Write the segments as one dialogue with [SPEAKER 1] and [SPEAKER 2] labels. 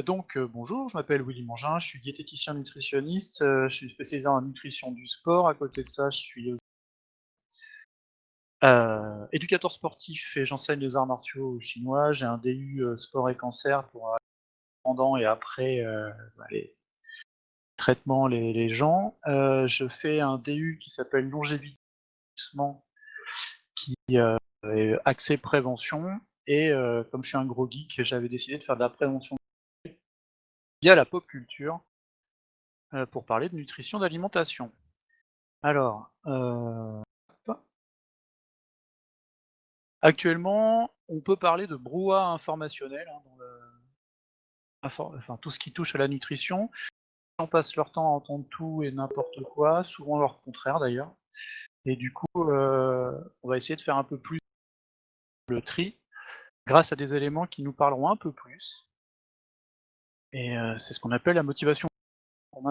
[SPEAKER 1] Bonjour, je m'appelle Willy Mangin, je suis diététicien nutritionniste, je suis spécialisé en nutrition du sport. À côté de ça, je suis éducateur sportif et j'enseigne les arts martiaux aux Chinois. J'ai un DU, sport et cancer pour, pendant et après, les traitements les gens. Je fais un DU qui s'appelle longévité qui, est axé prévention et comme je suis un gros geek, j'avais décidé de faire de la prévention via la pop culture, pour parler de nutrition, d'alimentation. Alors, actuellement, on peut parler de brouhaha informationnel, hein, dans le enfin tout ce qui touche à la nutrition. Les gens passent leur temps à entendre tout et n'importe quoi, souvent leur contraire d'ailleurs. Et du coup, on va essayer de faire un peu plus le tri, grâce à des éléments qui nous parleront un peu plus. Et c'est ce qu'on appelle la motivation. On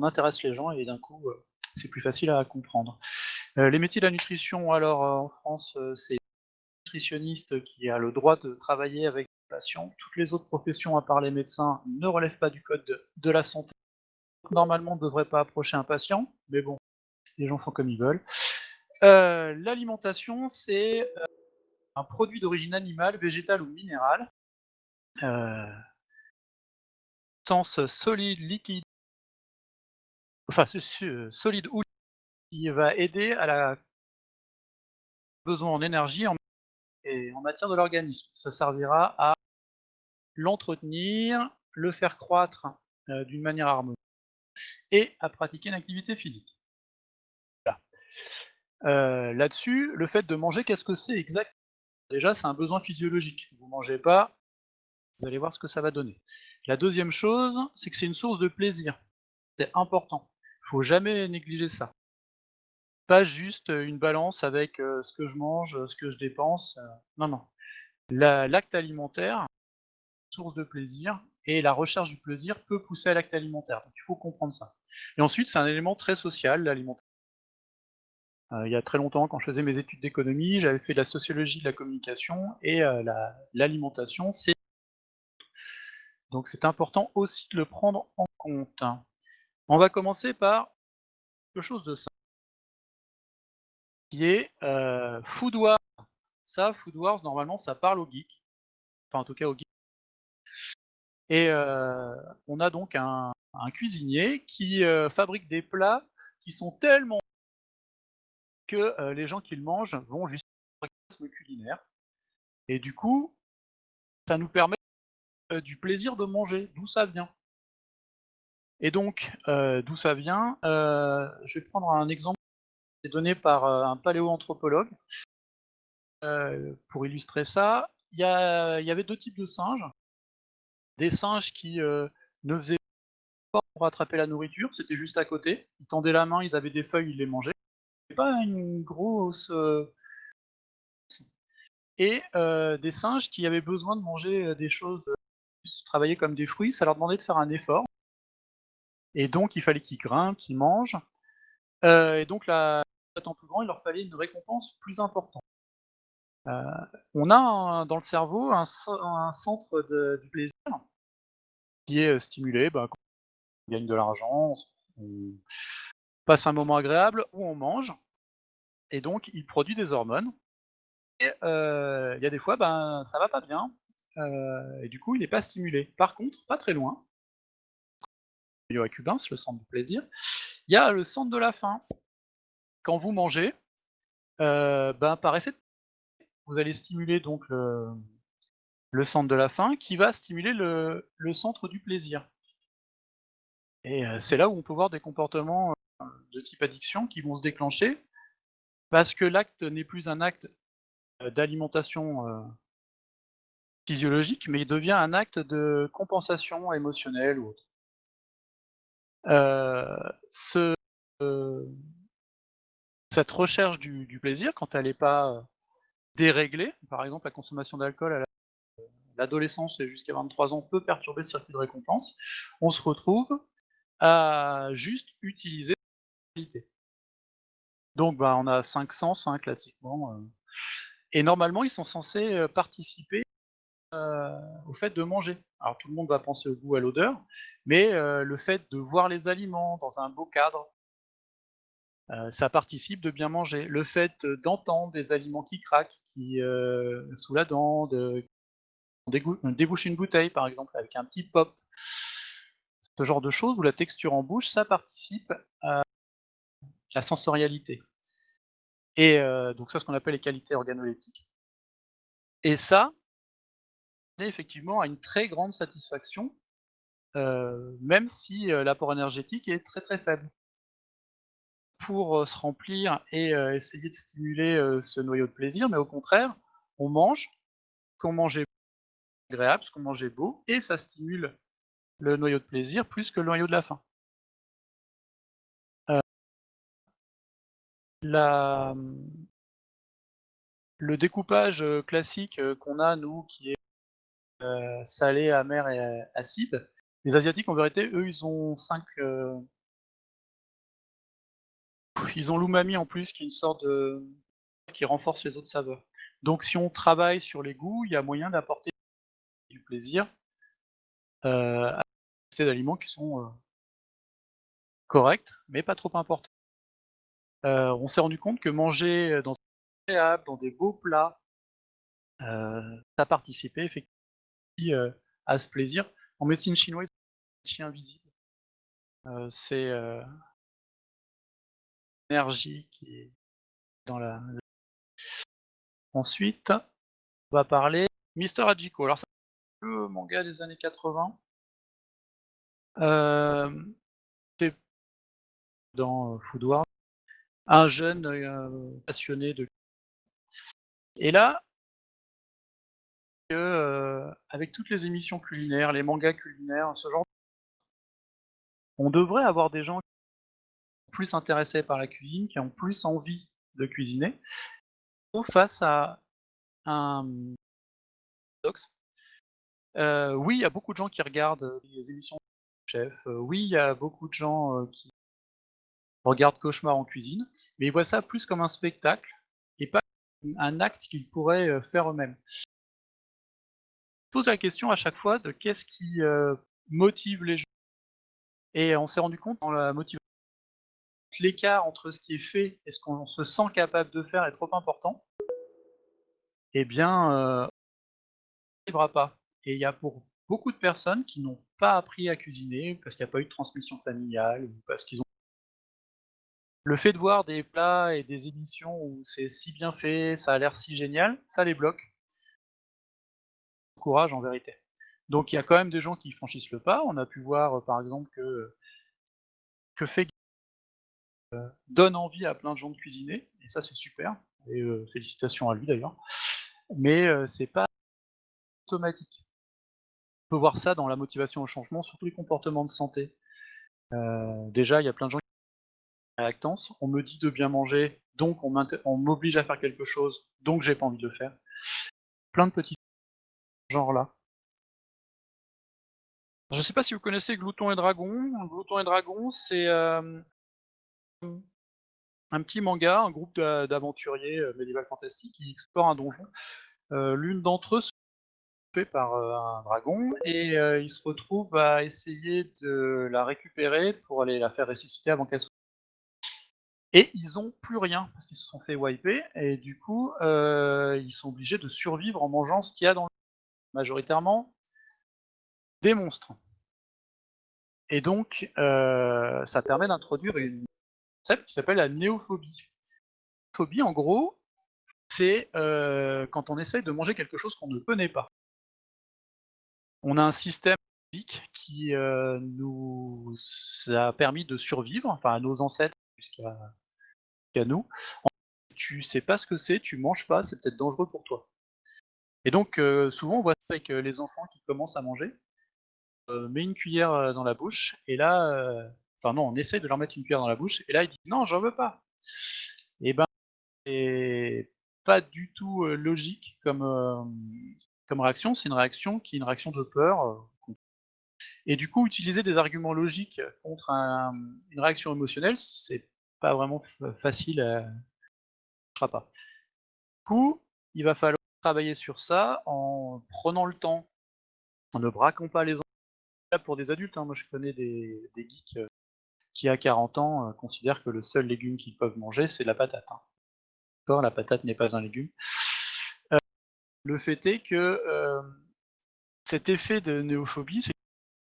[SPEAKER 1] intéresse les gens et d'un coup, c'est plus facile à comprendre. Les métiers de la nutrition, alors, en France, c'est nutritionniste qui a le droit de travailler avec des patients. Toutes les autres professions, à part les médecins, ne relèvent pas du code de la santé. Normalement, on ne devrait pas approcher un patient, mais bon, les gens font comme ils veulent. L'alimentation, c'est un produit d'origine animale, végétale ou minérale, euh, substance solide, liquide, enfin solide ou liquide, qui va aider à la besoin en énergie et en matière de l'organisme. Ça servira à l'entretenir, le faire croître d'une manière harmonieuse et à pratiquer une activité physique. Voilà. Là-dessus, le fait de manger, qu'est-ce que c'est exact? Déjà, c'est un besoin physiologique. Vous mangez pas, vous allez voir ce que ça va donner. La deuxième chose, c'est que c'est une source de plaisir. C'est important. Il faut jamais négliger ça. Pas juste une balance avec ce que je mange, ce que je dépense. Non, non. L'acte alimentaire, source de plaisir, et la recherche du plaisir peut pousser à l'acte alimentaire. Donc il faut comprendre ça. Et ensuite, c'est un élément très social, l'alimentation. Il y a très longtemps, quand je faisais mes études d'économie, j'avais fait de la sociologie de la communication et l'alimentation, donc c'est important aussi de le prendre en compte. On va commencer par quelque chose de simple, qui est Food Wars. Ça, Food Wars, normalement, ça parle aux geeks, enfin en tout cas aux geeks. Et on a donc un cuisinier qui fabrique des plats qui sont tellement que les gens qui le mangent vont juste orgasme culinaire. Et du coup, ça nous permet du plaisir de manger, d'où ça vient. Et donc, d'où ça vient, je vais prendre un exemple qui est donné par un paléoanthropologue pour illustrer ça. Il y avait deux types de singes. Des singes qui ne faisaient pas pour attraper la nourriture, c'était juste à côté. Ils tendaient la main, ils avaient des feuilles, ils les mangeaient. Pas une grosse. Et des singes qui avaient besoin de manger des choses, travailler comme des fruits, ça leur demandait de faire un effort. Et donc, il fallait qu'ils grimpent, qu'ils mangent. Et donc, étant plus grand, il leur fallait une récompense plus importante. On a dans le cerveau un centre du plaisir qui est stimulé quand on gagne de l'argent, on passe un moment agréable ou on mange. Et donc, il produit des hormones. Et il y a des fois, ça va pas bien. Et du coup, il n'est pas stimulé. Par contre, pas très loin, à Cubain, c'est le centre du plaisir, il y a le centre de la faim. Quand vous mangez, par effet, vous allez stimuler donc le centre de la faim qui va stimuler le centre du plaisir. Et c'est là où on peut voir des comportements de type addiction qui vont se déclencher parce que l'acte n'est plus un acte d'alimentation physiologique, mais il devient un acte de compensation émotionnelle ou autre. Ce, cette recherche du plaisir, quand elle n'est pas déréglée, par exemple la consommation d'alcool à l'adolescence et jusqu'à 23 ans peut perturber le circuit de récompense, on se retrouve à juste utiliser la qualité. Donc on a 5 sens classiquement, et normalement ils sont censés participer au fait de manger. Alors tout le monde va penser au goût, à l'odeur, mais le fait de voir les aliments dans un beau cadre, ça participe de bien manger. Le fait, d'entendre des aliments qui craquent, qui, sous la dent, débouche une bouteille par exemple avec un petit pop. Ce genre de choses où la texture en bouche, ça participe à la sensorialité et donc ça, ce qu'on appelle les qualités organoleptiques et ça, effectivement, a une très grande satisfaction, même si, l'apport énergétique est très, très faible. Pour, se remplir et essayer de stimuler, ce noyau de plaisir, mais au contraire, on mange, qu'on mangeait agréable, ce qu'on mangeait beau et ça stimule le noyau de plaisir plus que le noyau de la faim. Heu, la, le découpage, classique, qu'on a nous qui est, salé, amer et acide, les asiatiques en vérité, eux, ils ont l'umami en plus qui est une sorte de qui renforce les autres saveurs. Donc si on travaille sur les goûts, il y a moyen d'apporter du plaisir, à quantité d'aliments qui sont, corrects, mais pas trop importants. On s'est rendu compte que manger, dans agréable, dans des beaux plats, ça participait effectivement, à ce plaisir. En médecine chinoise, chi invisible, c'est, l'énergie qui est dans la ensuite, on va parler Mister Hachiko. Alors c'est un vieux manga des années 80, c'est dans, Food Wars, un jeune, passionné de et là, avec toutes les émissions culinaires, les mangas culinaires, ce genre on devrait avoir des gens plus intéressés par la cuisine, qui ont plus envie de cuisiner, ou face à un paradoxe. Oui, il y a beaucoup de gens qui regardent, les émissions de chefs, oui, il y a beaucoup de gens, qui regardent Cauchemar en cuisine, mais ils voient ça plus comme un spectacle et pas un acte qu'ils pourraient, faire eux-mêmes. Je pose la question à chaque fois de qu'est-ce qui, motive les gens et on s'est rendu compte dans la motivation que l'écart entre ce qui est fait et ce qu'on se sent capable de faire est trop important, eh bien, arrivera pas et il y a pour beaucoup de personnes qui n'ont pas appris à cuisiner parce qu'il y a pas eu de transmission familiale ou parce qu'ils ont le fait de voir des plats et des émissions où c'est si bien fait, ça a l'air si génial, ça les bloque. Courage en vérité. Donc il y a quand même des gens qui franchissent le pas. On a pu voir, par exemple que fait donne envie à plein de gens de cuisiner et ça c'est super et félicitations à lui d'ailleurs. Mais c'est pas automatique. On peut voir ça dans la motivation au changement, surtout les comportements de santé. Déjà, il y a plein de gens qui ont la lactance. On me dit de bien manger, donc on m'oblige à faire quelque chose, donc j'ai pas envie de le faire. Plein de petits genres là. Je sais pas si vous connaissez Glouton et Dragon. Glouton et Dragon, c'est un petit manga, un groupe d'aventuriers médiéval fantastique qui explorent un donjon. L'une d'entre eux se fait par un dragon et ils se retrouvent à essayer de la récupérer pour aller la faire ressusciter avant qu'elle soit. Et ils ont plus rien parce qu'ils se sont fait wiper et du coup ils sont obligés de survivre en mangeant ce qu'il y a dans le majoritairement des monstres. Et donc ça permet d'introduire une concept qui s'appelle la néophobie. Phobie en gros, c'est quand on essaye de manger quelque chose qu'on ne connaît pas. On a un système qui nous a permis de survivre, enfin à nos ancêtres jusqu'à nous. Tu sais pas ce que c'est, tu manges pas, c'est peut-être dangereux pour toi. Et donc souvent on voit ça avec les enfants qui commencent à manger, met une cuillère, dans la bouche et là, enfin non, on essaye de leur mettre une cuillère dans la bouche et là ils disent: «Non, j'en veux pas». Et ben, c'est pas du tout, logique comme réaction, c'est une réaction qui est une réaction de peur, et du coup utiliser des arguments logiques contre une réaction émotionnelle, c'est pas vraiment facile, marchera pas. Du coup, il va falloir travailler sur ça en prenant le temps, en ne braquant pas les enfants. Pour des adultes, hein, moi je connais des geeks qui à 40 ans considèrent que le seul légume qu'ils peuvent manger c'est la patate, hein. D'accord, la patate n'est pas un légume. Le fait est que cet effet de néophobie, c'est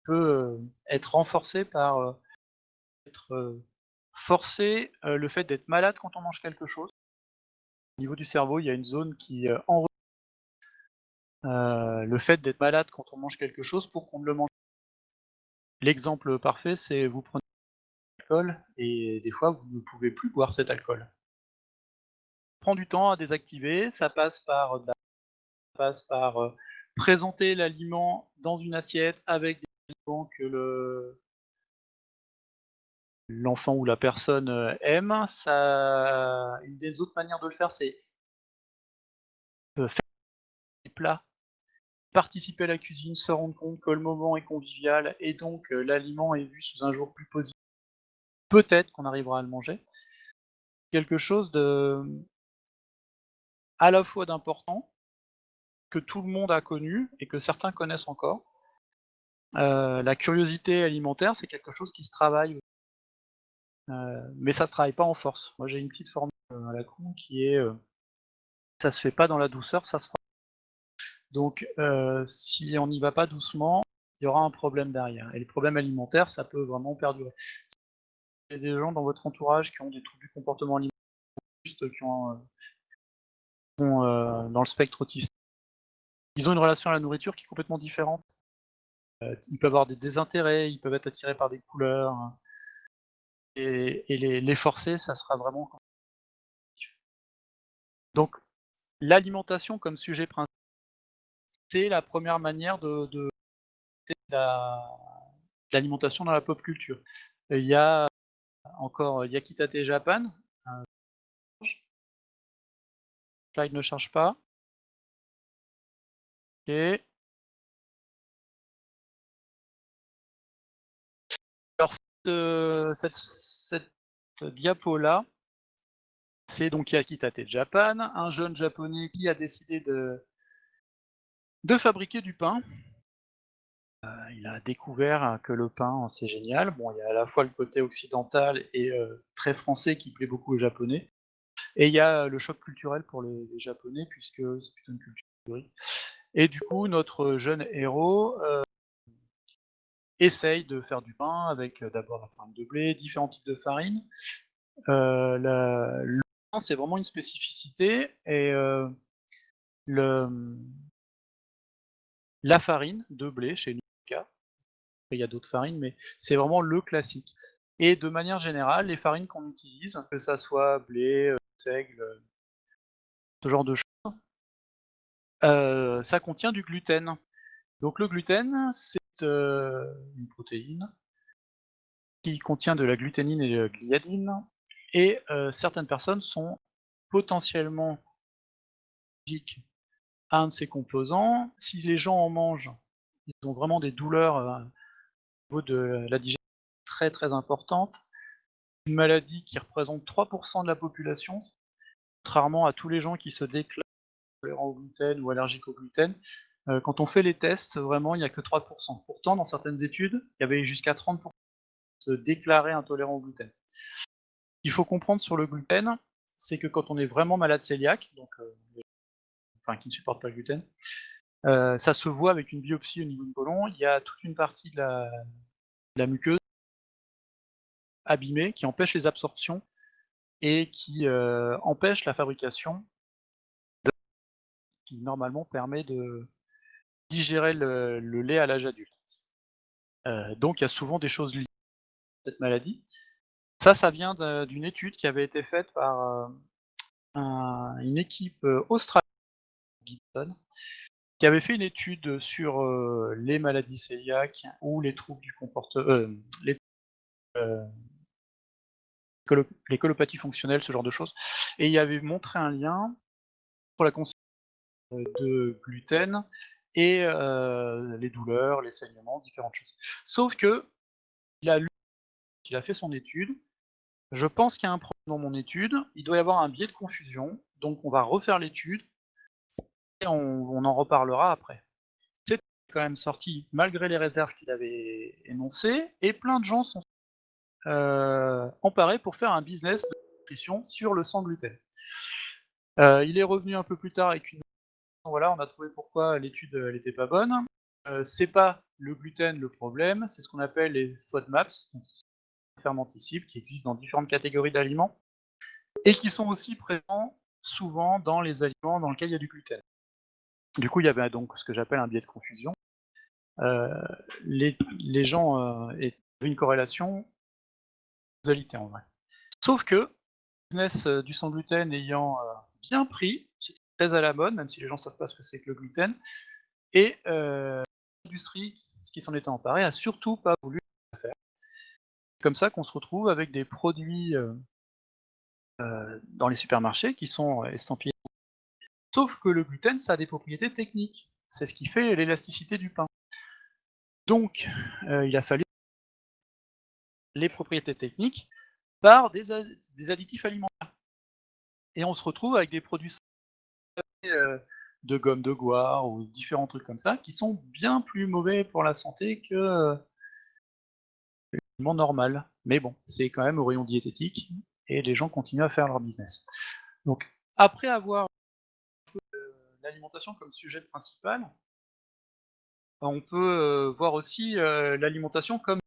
[SPEAKER 1] peut être renforcé par être forcé, le fait d'être malade quand on mange quelque chose. Au niveau du cerveau, il y a une zone qui enregistre le fait d'être malade quand on mange quelque chose pour qu'on ne le mange. L'exemple parfait, c'est vous prenez de l'alcool et des fois vous ne pouvez plus boire cet alcool. Ça prend du temps à désactiver, ça passe par présenter l'aliment dans une assiette avec des aliments que l'enfant ou la personne aime. Ça, une des autres manières de le faire, c'est faire des plats, participer à la cuisine, se rendre compte que le moment est convivial et donc l'aliment est vu sous un jour plus positif. Peut-être qu'on arrivera à le manger. Quelque chose de à la fois d'important, que tout le monde a connu et que certains connaissent encore. La curiosité alimentaire, c'est quelque chose qui se travaille, mais ça se travaille pas en force. Moi, j'ai une petite formule à la con qui est ça se fait pas dans la douceur, ça se fera. Donc, si on n'y va pas doucement, il y aura un problème derrière. Et les problèmes alimentaires, ça peut vraiment perdurer. Il y a des gens dans votre entourage qui ont des troubles du comportement alimentaire, qui sont dans le spectre autistique. Ils ont une relation à la nourriture qui est complètement différente. Ils peuvent avoir des désintérêts, ils peuvent être attirés par des couleurs, hein, et les forcer, ça sera vraiment compliqué. Donc l'alimentation comme sujet principal, c'est la première manière de la l'alimentation dans la pop culture. Il y a encore Yakitate Japan, heu, slide ne charge pas. OK. Alors cette diapo là, c'est donc Yakitate Japan, un jeune japonais qui a décidé de fabriquer du pain. Il a découvert que le pain, c'est génial. Bon, il y a à la fois le côté occidental et très français qui plaît beaucoup aux Japonais, et il y a le choc culturel pour les Japonais puisque c'est plutôt une culture du riz. Et du coup, notre jeune héros essaye de faire du pain avec d'abord la farine de blé, différents types de farine. Le pain, c'est vraiment une spécificité et le, la farine de blé chez nous, en tout cas, il y a d'autres farines, mais c'est vraiment le classique. Et de manière générale, les farines qu'on utilise, que ça soit blé, seigle, ce genre de choses, ça contient du gluten. Donc le gluten, c'est une protéine qui contient de la gluténine et de la gliadine, et certaines personnes sont potentiellement allergiques à un de ces composants. Si les gens en mangent, ils ont vraiment des douleurs au niveau de la digestion très très importantes. Une maladie qui représente 3 de la population, contrairement à tous les gens qui se déclarent intolérants au gluten ou allergiques au gluten. Quand on fait les tests, vraiment, il n'y a que 3. Pourtant, dans certaines études, il y avait jusqu'à 30 qui se déclaraient intolérants au gluten. Ce qu'il faut comprendre sur le gluten, c'est que quand on est vraiment malade cœliaque, donc enfin qui ne supporte pas le gluten, ça se voit avec une biopsie au niveau du côlon. Il y a toute une partie de la muqueuse abîmée qui empêche les absorptions et qui empêche la fabrication qui normalement permet de digérer le lait à l'âge adulte. Donc il y a souvent des choses liées à cette maladie. Ça vient d'une étude qui avait été faite par une équipe australienne, Gibson, qui avait fait une étude sur les maladies cœliaques ou les troubles du comportement, euh, les colopathies fonctionnelles, ce genre de choses, et il avait montré un lien pour la consommation de gluten et les douleurs, les saignements, différentes choses. Sauf que il a lu, il a fait son étude. Je pense qu'il y a un problème dans mon étude. Il doit y avoir un biais de confusion, donc on va refaire l'étude. et on en reparlera après. C'est quand même sorti malgré les réserves qu'il avait énoncées, et plein de gens sont emparés pour faire un business de nutrition sur le sans gluten. Il est revenu un peu plus tard avec une voilà, on a trouvé pourquoi l'étude elle était pas bonne. C'est pas le gluten le problème, c'est ce qu'on appelle les FODMAPs, donc ce sont des fermenticides qui existent dans différentes catégories d'aliments et qui sont aussi présents souvent dans les aliments dans lesquels il y a du gluten. Du coup, il y avait donc ce que j'appelle un biais de confusion. Euh, les gens avaient une corrélation causalité en vrai. Sauf que le business du sans gluten ayant bien pris, c'est très à la mode, même si les gens ne savent pas ce que c'est que le gluten, et l'industrie qui s'en était emparée a surtout pas voulu le faire. C'est comme ça qu'on se retrouve avec des produits dans les supermarchés qui sont estampillés. Sauf que le gluten, ça a des propriétés techniques. C'est ce qui fait l'élasticité du pain. Donc, il a fallu les propriétés techniques par des additifs alimentaires. Et on se retrouve avec des produits de gomme de goire ou différents trucs comme ça qui sont bien plus mauvais pour la santé que l'aliment normal. Mais bon, c'est quand même au rayon diététique et les gens continuent à faire leur business. Donc, après avoir l'alimentation comme sujet principal, on peut voir aussi l'alimentation comme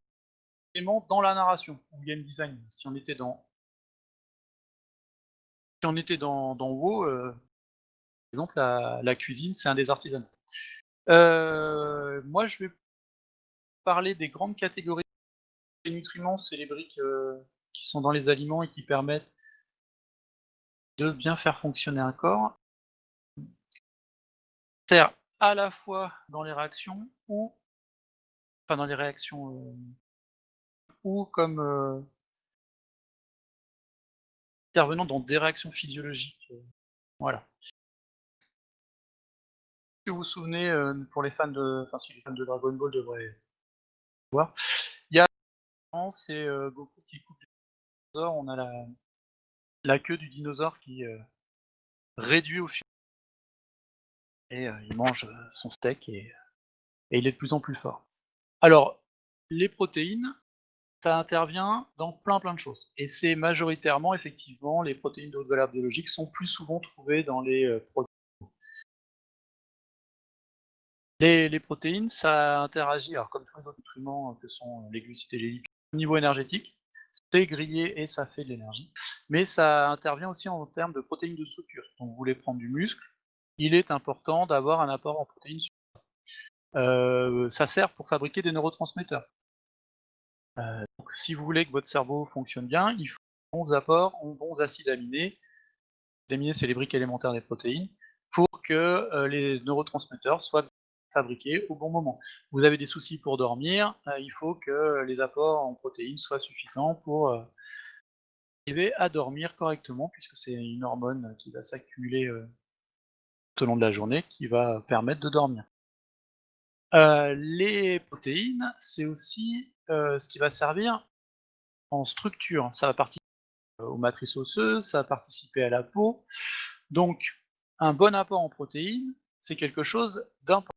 [SPEAKER 1] élément dans la narration, ou game design. Si on était dans WoW, par exemple, la cuisine, c'est un des artisanats. Moi, je vais parler des grandes catégories de nutriments, c'est les briques qui sont dans les aliments et qui permettent de bien faire fonctionner un corps. Ça sert à la fois dans les réactions enfin dans les réactions ou comme intervenant dans des réactions physiologiques. Voilà. Si vous vous souvenez, pour les fans enfin si les fans de Dragon Ball devraient voir, il y a c'est Goku qui coupe les dinosaures, on a la queue du dinosaure qui réduit au fil et il mange son steak et il est de plus en plus fort. Alors, les protéines, ça intervient dans plein de choses. Et c'est majoritairement, effectivement, les protéines de haute valeur biologique sont plus souvent trouvées dans les produits. Les protéines, ça interagit, alors comme tous les autres nutriments que sont les glucides et les lipides, au niveau énergétique, c'est grillé et ça fait de l'énergie. Mais ça intervient aussi en termes de protéines de structure. Donc vous voulez prendre du muscle, il est important d'avoir un apport en protéines. Ça sert pour fabriquer des neurotransmetteurs. Donc si vous voulez que votre cerveau fonctionne bien, il faut bons apports en bons acides aminés. Les aminés, c'est les briques élémentaires des protéines, pour que les neurotransmetteurs soient fabriqués au bon moment. Vous avez des soucis pour dormir, il faut que les apports en protéines soient suffisants pour arriver à dormir correctement, puisque c'est une hormone qui va s'accumuler tout au long de la journée qui va permettre de dormir. Les protéines, c'est aussi ce qui va servir en structure. Ça va participer aux matrices osseuses, ça va participer à la peau. Donc, un bon apport en protéines, c'est quelque chose d'important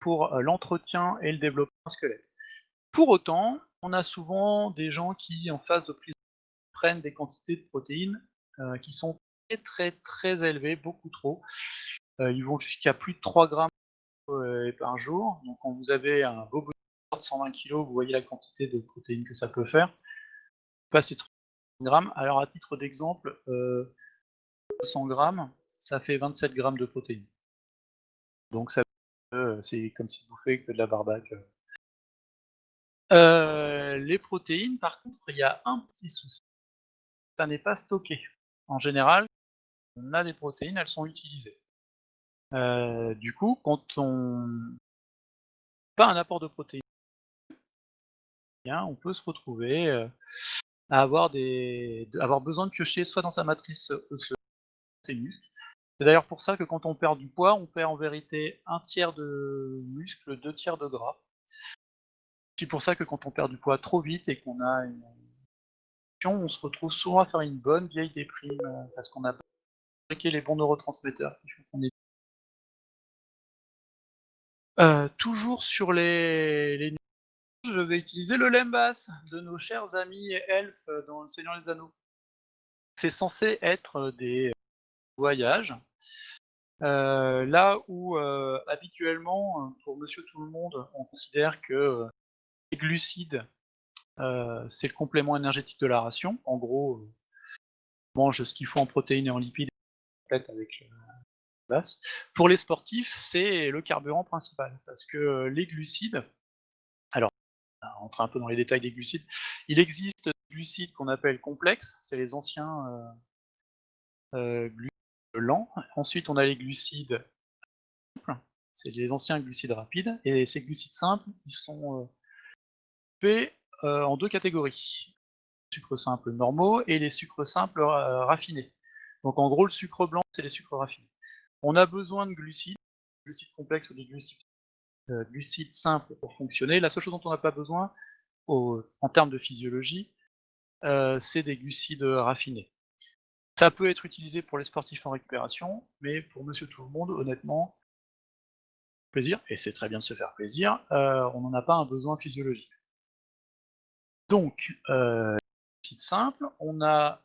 [SPEAKER 1] pour l'entretien et le développement du squelette. Pour autant, on a souvent des gens qui, en phase de prise, prennent des quantités de protéines qui sont très élevées, beaucoup trop. Ils vont jusqu'à plus de 3 grammes par jour. Donc, quand vous avez un beau bodybuilder de 120 kg, vous voyez la quantité de protéines que ça peut faire. Passer 3 grammes. Alors, à titre d'exemple, 100 grammes, ça fait 27 grammes de protéines. Donc, c'est comme si vous faites que de la barbaque. Les protéines, par contre, il y a un petit souci, ça n'est pas stocké. En général, on a des protéines, elles sont utilisées. Du coup, quand on pas un apport de protéines, bien, on peut se retrouver à avoir besoin de piocher soit dans sa matrice osseuse, ses muscles. C'est d'ailleurs pour ça que quand on perd du poids, on perd en vérité 1/3 de muscle, 2/3 de gras. C'est pour ça que quand on perd du poids trop vite et qu'on a une on se retrouve souvent à faire une bonne vieille déprime parce qu'on a pas fabriqué les bons neurotransmetteurs qui font qu'on est Toujours sur les nuages, je vais utiliser le Lembas de nos chers amis elfes dans Le Seigneur des Anneaux. C'est censé être des voyages, là où, habituellement, pour Monsieur Tout-le-Monde, on considère que, les glucides, c'est le complément énergétique de la ration. En gros, on mange ce qu'il faut en protéines et en lipides complète avec le base. Pour les sportifs, c'est le carburant principal parce que, les glucides, alors on va rentrer un peu dans les détails des glucides, il existe des glucides qu'on appelle complexes, c'est les anciens, glucides lents. Ensuite, on a les glucides simples, c'est les anciens glucides rapides et ces glucides simples, ils sont, faits, en 2 catégories. Sucres simples normaux et les sucres simples, raffinés. Donc en gros, le sucre blanc, c'est les sucres raffinés. On a besoin de glucides complexes ou des glucides simples pour fonctionner. La seule chose dont on n'a pas besoin, en termes de physiologie, c'est des glucides raffinés. Ça peut être utilisé pour les sportifs en récupération, mais pour monsieur tout le monde, honnêtement, plaisir, et c'est très bien de se faire plaisir, on n'en a pas un besoin physiologique. Donc, glucides simples, on a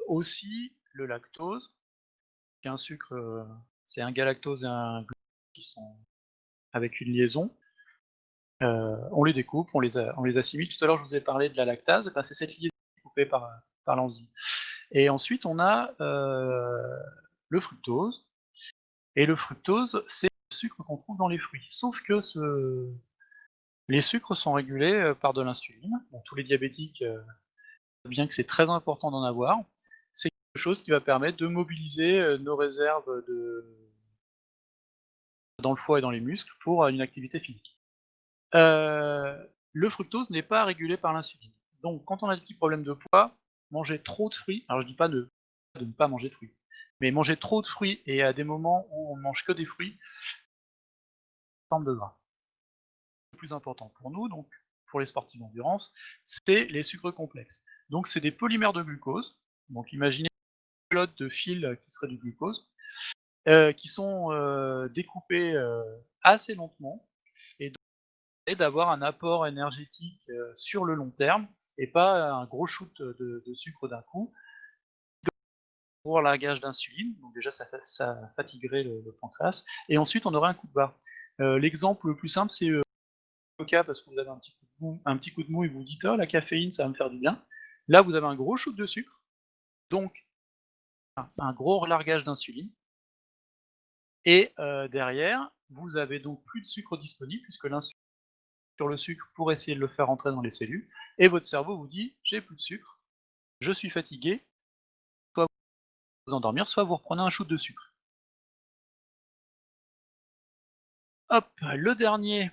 [SPEAKER 1] aussi le lactose, qui est un sucre, c'est un galactose et un glucose qui sont avec une liaison. On les découpe, on les assimile. Tout à l'heure, je vous ai parlé de la lactase, c'est cette liaison coupée par l'enzyme. Et ensuite, on a le fructose. Et le fructose, c'est le sucre qu'on trouve dans les fruits. Sauf que les sucres sont régulés par de l'insuline. Bon, tous les diabétiques savent bien que c'est très important d'en avoir. C'est quelque chose qui va permettre de mobiliser nos réserves dans le foie et dans les muscles pour une activité physique. Le fructose n'est pas régulé par l'insuline. Donc quand on a des petits problèmes de poids, manger trop de fruits, alors je dis pas de ne pas manger de fruits, mais manger trop de fruits et à des moments où on mange que des fruits, forme de gras. Le plus important pour nous, donc pour les sportifs d'endurance, c'est les sucres complexes. Donc c'est des polymères de glucose. Donc imaginez une pelote de fil qui serait du glucose, qui sont découpés assez lentement et d'avoir un apport énergétique sur le long terme et pas un gros shoot de sucre d'un coup pour largage d'insuline. Donc déjà ça fatiguerait le pancréas et ensuite on aurait un coup de barre. L'exemple le plus simple c'est Coca parce que vous avez un petit coup de mou et vous vous dites oh la caféine ça va me faire du bien. Là vous avez un gros shoot de sucre, donc un gros relargage d'insuline et derrière vous avez donc plus de sucre disponible puisque l'insuline sur le sucre pour essayer de le faire rentrer dans les cellules, et votre cerveau vous dit j'ai plus de sucre, je suis fatigué, soit vous endormir, soit vous reprenez un shoot de sucre. Hop, le dernier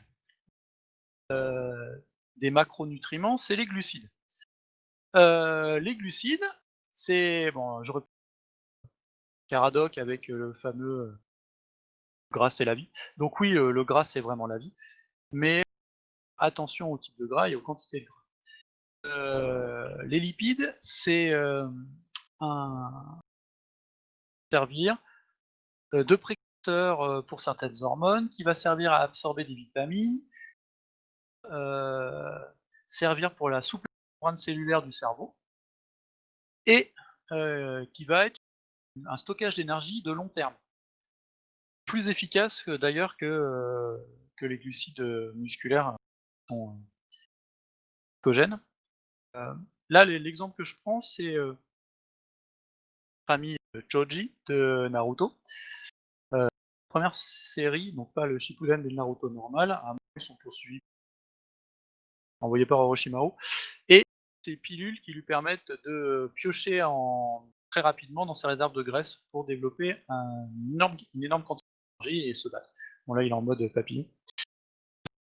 [SPEAKER 1] des macronutriments, c'est les glucides. Les glucides, c'est bon, je reprends Caradoc avec le fameux gras c'est la vie. Donc oui, le gras c'est vraiment la vie, mais attention au type de gras et aux quantités de gras. Les lipides, c'est un servir de précurseur pour certaines hormones, qui va servir à absorber des vitamines, euh, servir pour la souplesse des membranes cellulaires du cerveau, et qui va être un stockage d'énergie de long terme. Plus efficace d'ailleurs que les glucides musculaires sont glycogènes. Euh, Là, l'exemple que je prends, c'est notre ami Choji de Naruto. Première série, donc pas le Shippuden mais le Naruto normal, à un moment ils sont poursuivis, envoyés par Orochimaru, et ces pilules qui lui permettent de piocher très rapidement dans ses réserves de graisse pour développer une énorme quantité d'énergie et se battre. Bon là il est en mode papy.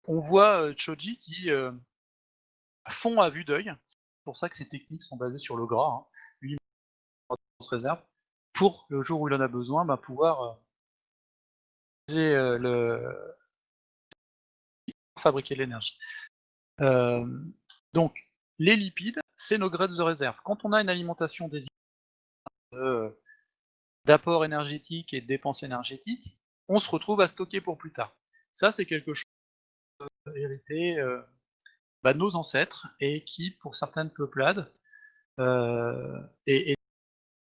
[SPEAKER 1] On voit Choji qui fond à vue d'œil, c'est pour ça que ces techniques sont basées sur le gras, hein. Lui il se réserve, pour le jour où il en a besoin, pouvoir fabriquer de l'énergie. Donc, les lipides, c'est nos graisses de réserve. Quand on a une alimentation d'apport énergétique et de dépenses énergétiques, on se retrouve à stocker pour plus tard. Ça, c'est quelque chose hérité de nos ancêtres et qui, pour certaines peuplades, est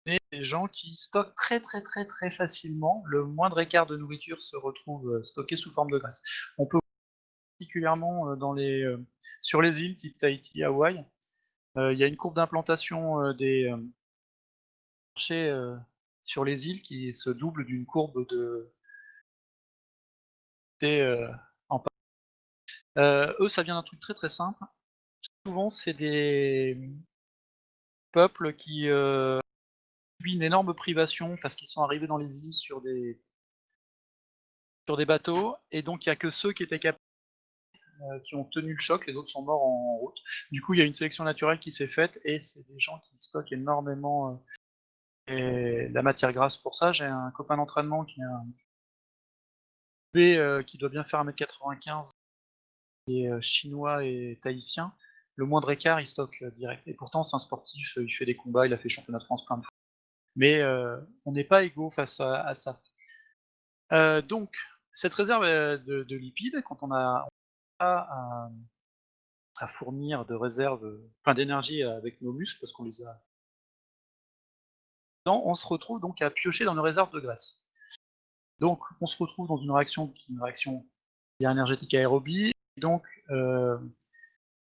[SPEAKER 1] des gens qui stockent très, très, très, très facilement. Le moindre écart de nourriture se retrouve stocké sous forme de graisse. On peut particulièrement sur les îles type Tahiti, Hawaï, il y a une courbe d'implantation des marchés sur les îles qui se double d'une courbe de en eux, ça vient d'un truc très, très simple. Souvent, c'est des peuples qui subissent une énorme privation parce qu'ils sont arrivés dans les îles sur des bateaux, et donc il y a que ceux qui étaient capables qui ont tenu le choc, les autres sont morts en route. Du coup, il y a une sélection naturelle qui s'est faite, et c'est des gens qui stockent énormément la matière grasse pour ça. J'ai un copain d'entraînement qui est un B qui doit bien faire 1m95, qui est chinois et tahitien. Le moindre écart, il stocke direct. Et pourtant, c'est un sportif, il fait des combats, il a fait championnat de France plein de fois. Mais on n'est pas égaux face à ça. Donc, cette réserve de lipides, quand on a à fournir de réserves, enfin d'énergie avec nos muscles, parce qu'on les a, on se retrouve donc à piocher dans nos réserves de graisse. Donc, on se retrouve dans une réaction qui est une réaction énergétique aérobie. Et donc, ce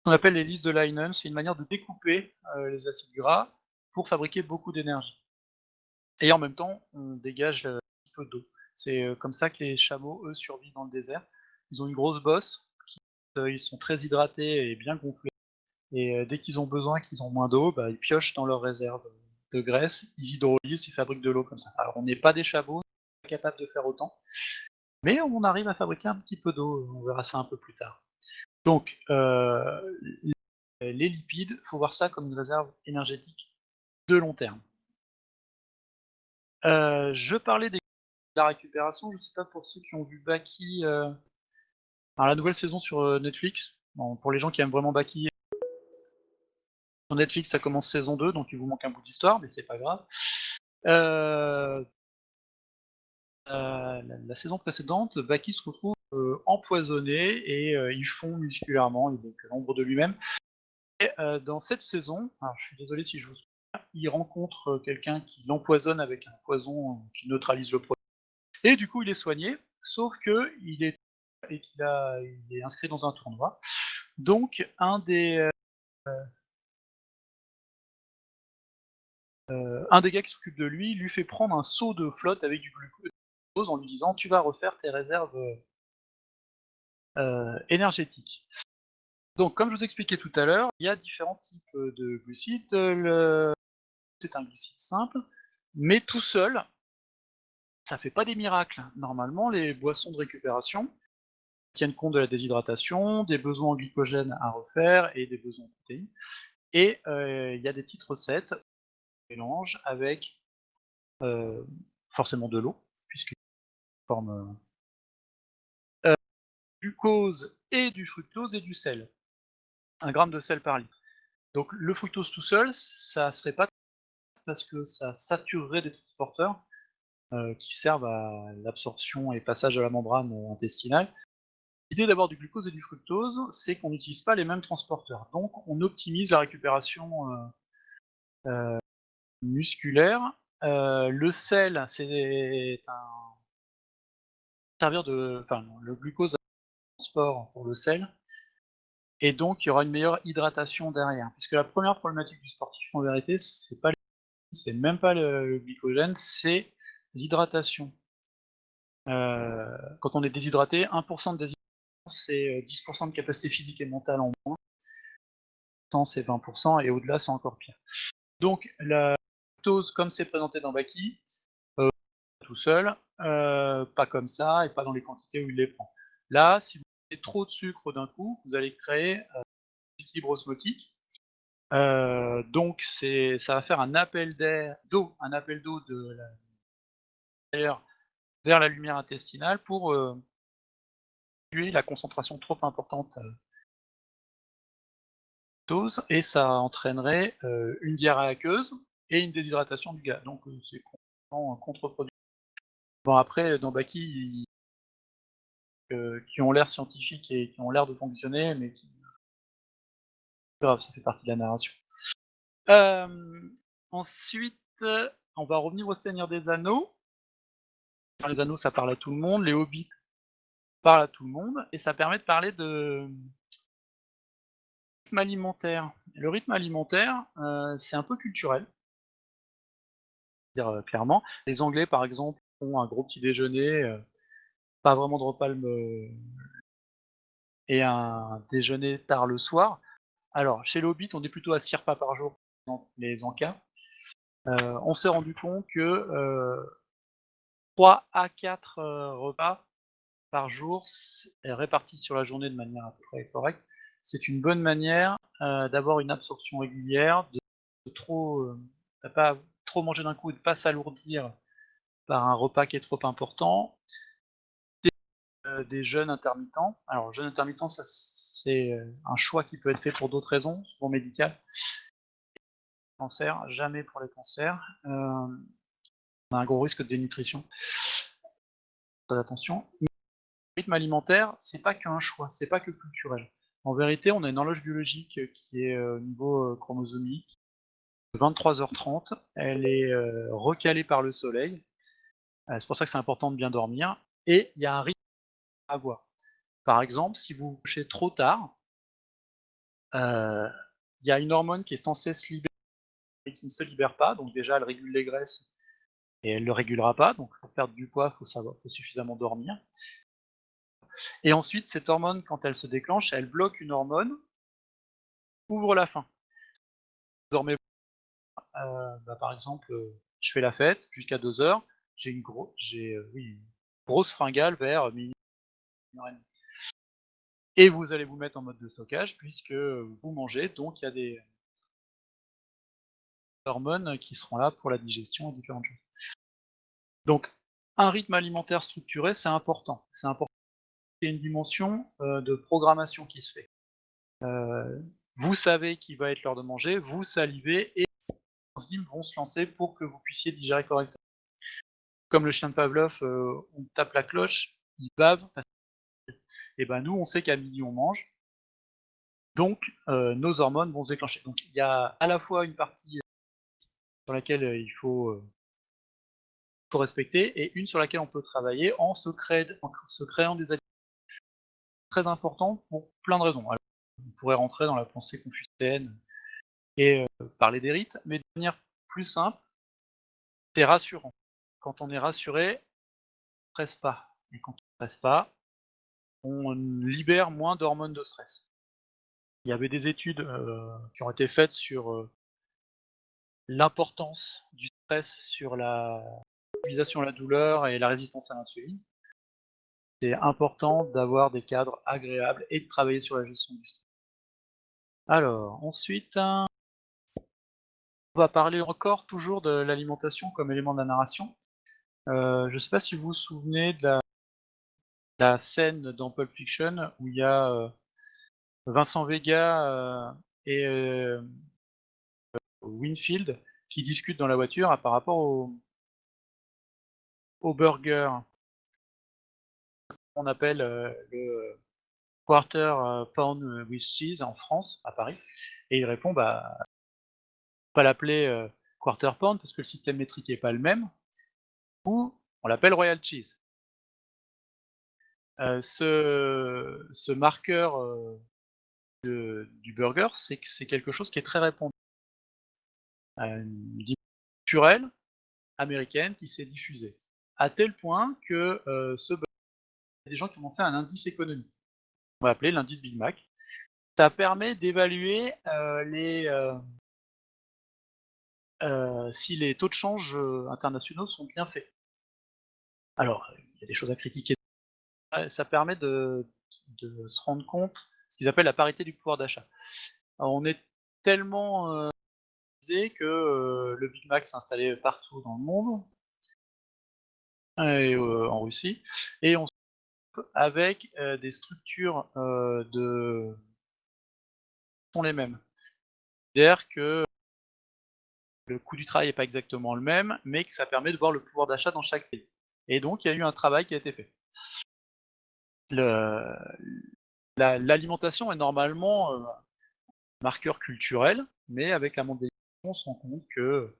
[SPEAKER 1] qu'on appelle les listes de Leinen, c'est une manière de découper les acides gras pour fabriquer beaucoup d'énergie. Et en même temps, on dégage un petit peu d'eau. C'est comme ça que les chameaux, eux, survivent dans le désert. Ils ont une grosse bosse, ils sont très hydratés et bien gonflés. Et dès qu'ils ont besoin, qu'ils ont moins d'eau, bah, ils piochent dans leurs réserves de graisse, ils hydrolysent, ils fabriquent de l'eau comme ça. Alors on n'est pas des chameaux, on n'est pas capable de faire autant, mais on arrive à fabriquer un petit peu d'eau, on verra ça un peu plus tard. Donc les lipides, il faut voir ça comme une réserve énergétique de long terme. Je parlais de la récupération, je ne sais pas pour ceux qui ont vu Baki, la nouvelle saison sur Netflix. Bon, pour les gens qui aiment vraiment Baki, sur Netflix ça commence saison 2, donc il vous manque un bout d'histoire, mais c'est pas grave. La saison précédente, Baki se retrouve empoisonné et il fond musculairement, il est donc l'ombre de lui-même. Et dans cette saison, alors je suis désolé si je vous spoil, il rencontre quelqu'un qui l'empoisonne avec un poison qui neutralise le poison. Et du coup, il est soigné, sauf que il est il est inscrit dans un tournoi. Donc, un des gars qui s'occupe de lui lui fait prendre un seau de flotte avec du glucose en lui disant tu vas refaire tes réserves énergétiques. Donc, comme je vous expliquais tout à l'heure, il y a différents types de glucides. C'est un glucide simple, mais tout seul, ça fait pas des miracles. Normalement, les boissons de récupération tiennent compte de la déshydratation, des besoins en glycogène à refaire et des besoins en protéines. Et il y a des petites recettes, mélange avec forcément de l'eau, puisqu'il forme glucose et du fructose et du sel. 1 gramme de sel par litre. Donc le fructose tout seul, ça serait pas parce que ça saturerait des transporteurs qui servent à l'absorption et passage de la membrane intestinale. L'idée d'avoir du glucose et du fructose, c'est qu'on n'utilise pas les mêmes transporteurs. Donc on optimise la récupération musculaire. Le sel, c'est un servir de, enfin le glucose a un transport pour le sel, et donc il y aura une meilleure hydratation derrière. Puisque la première problématique du sportif en vérité, c'est même pas le glycogène, c'est l'hydratation. Quand on est déshydraté, 1% de déshydratation, c'est 10% de capacité physique et mentale en moins, 100 c'est 20%, et au-delà c'est encore pire. Donc la fructose, comme c'est présenté dans Baki, tout seul, pas comme ça, et pas dans les quantités où il les prend. Là, si vous mettez trop de sucre d'un coup, vous allez créer un déséquilibre osmotique. Donc ça va faire un appel d'eau de l'air vers la lumière intestinale pour réduire la concentration trop importante de dose, et ça entraînerait une diarrhée aqueuse et une déshydratation du gars. Donc c'est complètement contre-productif. Bon après, dans Baki, qui ont l'air scientifiques et qui ont l'air de fonctionner, mais qui grave, ça fait partie de la narration. Ensuite, on va revenir au Seigneur des Anneaux. Les Anneaux, ça parle à tout le monde, les Hobbits parlent à tout le monde, et ça permet de parler de rythme alimentaire. Le rythme alimentaire, c'est un peu culturel, dire, clairement. Les Anglais, par exemple, font un gros petit déjeuner, pas vraiment de repas et un déjeuner tard le soir. Alors, chez le Hobbit, on est plutôt à 6 repas par jour, dans les Ancas. On s'est rendu compte que 3 à 4 repas par jour, répartis sur la journée de manière à peu près correcte, c'est une bonne manière d'avoir une absorption régulière, de pas trop manger d'un coup et de pas s'alourdir par un repas qui est trop important. Des jeûnes intermittents. Alors, jeûne intermittent, ça c'est un choix qui peut être fait pour d'autres raisons, souvent médicales. Cancer, jamais pour les cancers. On a un gros risque de dénutrition. Très attention. Le rythme alimentaire, c'est pas qu'un choix, c'est pas que culturel. En vérité, on a une horloge biologique qui est au niveau chromosomique, 23h30. Elle est recalée par le soleil. C'est pour ça que c'est important de bien dormir. Et il y a un rythme à avoir. Par exemple, si vous vous couchez trop tard, il y a une hormone qui est censée se libérer et qui ne se libère pas. Donc déjà, elle régule les graisses et elle ne le régulera pas. Donc pour perdre du poids, faut suffisamment dormir. Et ensuite, cette hormone, quand elle se déclenche, elle bloque une hormone, ouvre la faim. Vous dormez, par exemple, je fais la fête jusqu'à 2h, une grosse fringale vers minuit, 1h30. Et vous allez vous mettre en mode de stockage puisque vous mangez, donc il y a des hormones qui seront là pour la digestion et différentes choses. Donc, un rythme alimentaire structuré, c'est important. C'est important. Il y a une dimension de programmation qui se fait. Vous savez qu'il va être l'heure de manger, vous salivez et les enzymes vont se lancer pour que vous puissiez digérer correctement. Comme le chien de Pavlov, on tape la cloche, il bave, et ben nous on sait qu'à midi on mange, donc nos hormones vont se déclencher. Donc il y a à la fois une partie sur laquelle il faut respecter et une sur laquelle on peut travailler en se créant des aliments. Très important pour plein de raisons. Alors, on pourrait rentrer dans la pensée confucéenne et parler des rites, mais de manière plus simple, c'est rassurant. Quand on est rassuré, on ne stresse pas. Et quand on ne stresse pas, on libère moins d'hormones de stress. Il y avait des études qui ont été faites sur l'importance du stress sur la mobilisation à la douleur et la résistance à l'insuline. C'est important d'avoir des cadres agréables et de travailler sur la gestion du stress. Alors, ensuite, on va parler encore toujours de l'alimentation comme élément de la narration. Je ne sais pas si vous vous souvenez de la scène dans Pulp Fiction où il y a Vincent Vega et Winfield qui discutent dans la voiture par rapport au burger. On appelle le quarter pound with cheese en France, à Paris. Et il répond, bah, pas l'appeler quarter pound parce que le système métrique est pas le même, ou on l'appelle royal cheese. Ce marqueur du burger, c'est quelque chose qui est très répandu. Une dimension culturelle américaine qui s'est diffusée. À tel point que il y a des gens qui en ont fait un indice économique. On va appeler l'indice Big Mac. Ça permet d'évaluer si les taux de change internationaux sont bien faits. Alors, il y a des choses à critiquer. Ça permet de se rendre compte, ce qu'ils appellent la parité du pouvoir d'achat. On est tellement que le Big Mac s'est installé partout dans le monde, et en Russie, et on se retrouve avec des structures sont les mêmes. C'est-à-dire que le coût du travail n'est pas exactement le même, mais que ça permet de voir le pouvoir d'achat dans chaque pays. Et donc il y a eu un travail qui a été fait. Le l'alimentation est normalement, marqueur culturel, mais avec la mondialisation, on se rend compte qu'on